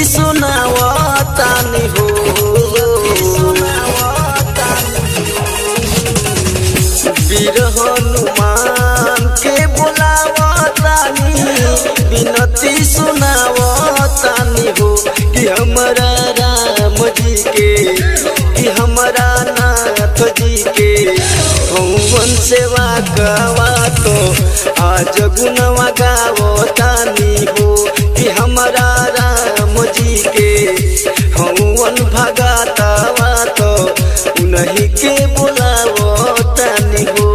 सुनावतानी हो। वीर हनुमान के बुलावतानी विनती सुनावतानी हो कि हमारा राम जी के कि हमारा नाथ जी के हवन सेवा गवा तो आज गुणवा गावतानी हो कि हमारा राम जी के हवन भगातावा तो उन्हीं के बुलावतानी हो।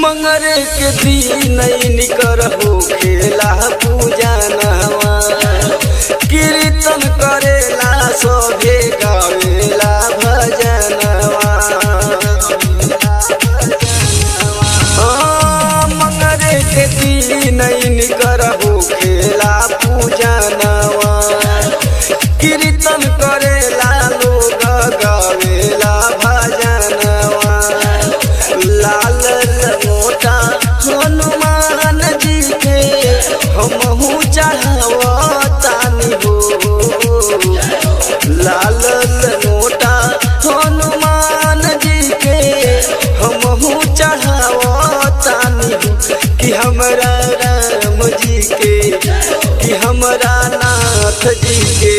मंगर के दिन निकर हो खेला पूजा नवा कीर्तन करेला सभे गावेला भजनवा। मंगर के दिन निकर हो खेला पूजा नवा कीर्तन करेला लोग गावेला भजनवा। लाल मोटा हनुमान जी के हमहू चढ़ावतानी हो। लाल मोटा हनुमान जी के हमहू चढ़ावतानी हो कि हमारा राम जी के कि हमारा नाथ जी के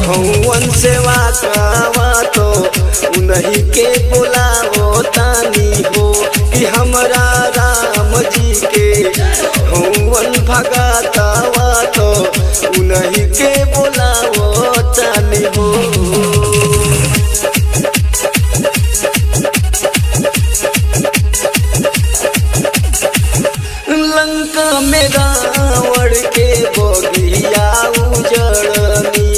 हवन सेवा करवा तो उन्हीं के बुलावतानी हो कि हमारा राम जी के हवन भगातावा तो उन्हीं के बुलावतानी हो। लंका में रावण के बगिया उजड़नी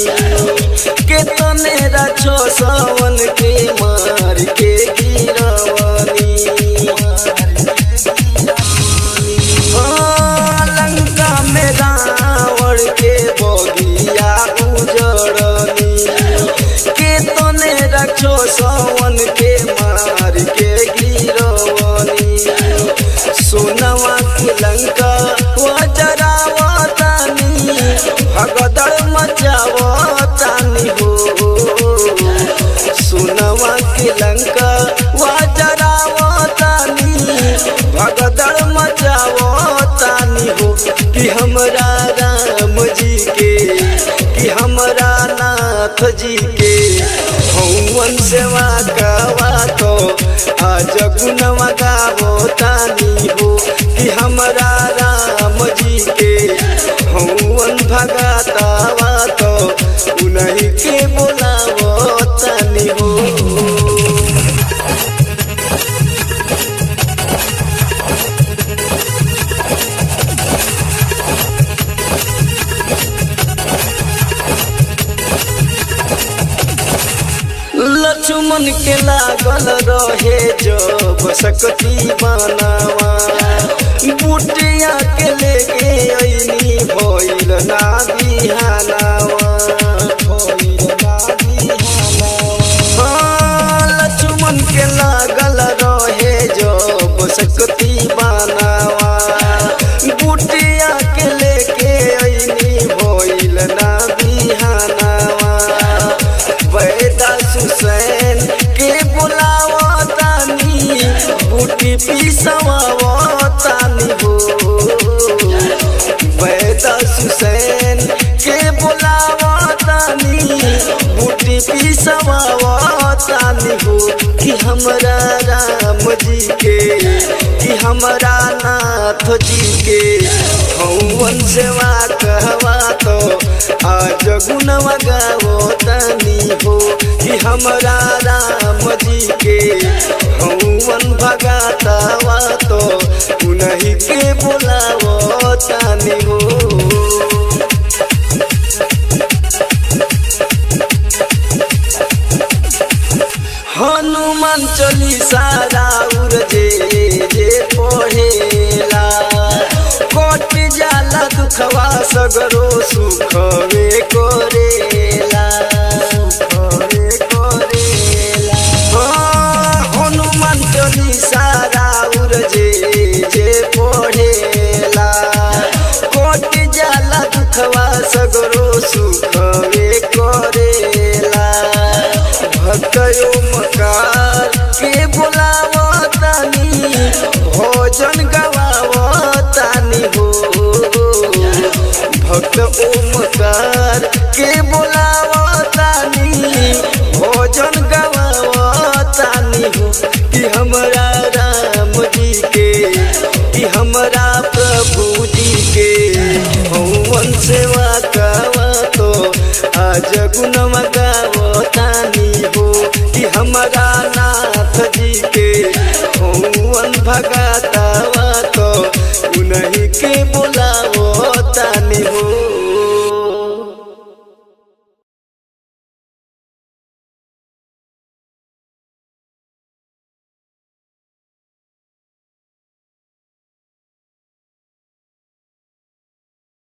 के तने राक्षसवन के मार के गिरवनी। लंका में रावण के बगिया उजड़नी के तने राक्षसवन के मार के गिरवनी। सोनवा की लंका वजरावतानी भगदड़ मचावतानी हो। सोनवा की लंका वजरावतानी भगदड़ मचावतानी हो कि हमारा राम जी के कि हमारा नाथ जी के हवन सेवा गवा तो आज गुणवा गावतानी हो कि हमारा राम जी के हवन भगातावा तो उन्हीं के बुलावतानी हो। लक्ष्मण के लागल रहे जब शक्ति बनावा बुटिया के लेके अइनी भइल ना बिहानावा। लक्ष्मण के लागल रहे जब शक्ति बनावा बुटिया के लेके अइनी भइल ना बिहानावा। हुसैन के बुलावतानी बूटी पिसवावतानी हो। हुसैन के बुलावतानी बूटी पिसवावतानी हो कि हमारा राम जी के कि हमारा नाथ जी के हवन सेवा कहवा तो आज गुणवा गावतानी हो कि हमारा राम जी के हवन भगातावा तो उन्हीं के बुलावतानी हो। हनुमान चालीसा राउर जे जे दुखवा सगरो सुखवे करेला हनुमान चालीसा राउर जे जे पढ़ेला कोट जाला दुखवा सगरो सुखवे करेला भक्त ओमकार के बुलावतानी भजन गवावतानी हो भक्त ओमकार के बुलावतानी भजन गवावतानी हो कि हमरा राम जी के कि हमरा प्रभु जी के हवन सेवा गावा तो आज गुणवा गावतानी हो कि हमरा नाथ जी के हवन भगतावा तो उन्हीं के बुलावतानी हो।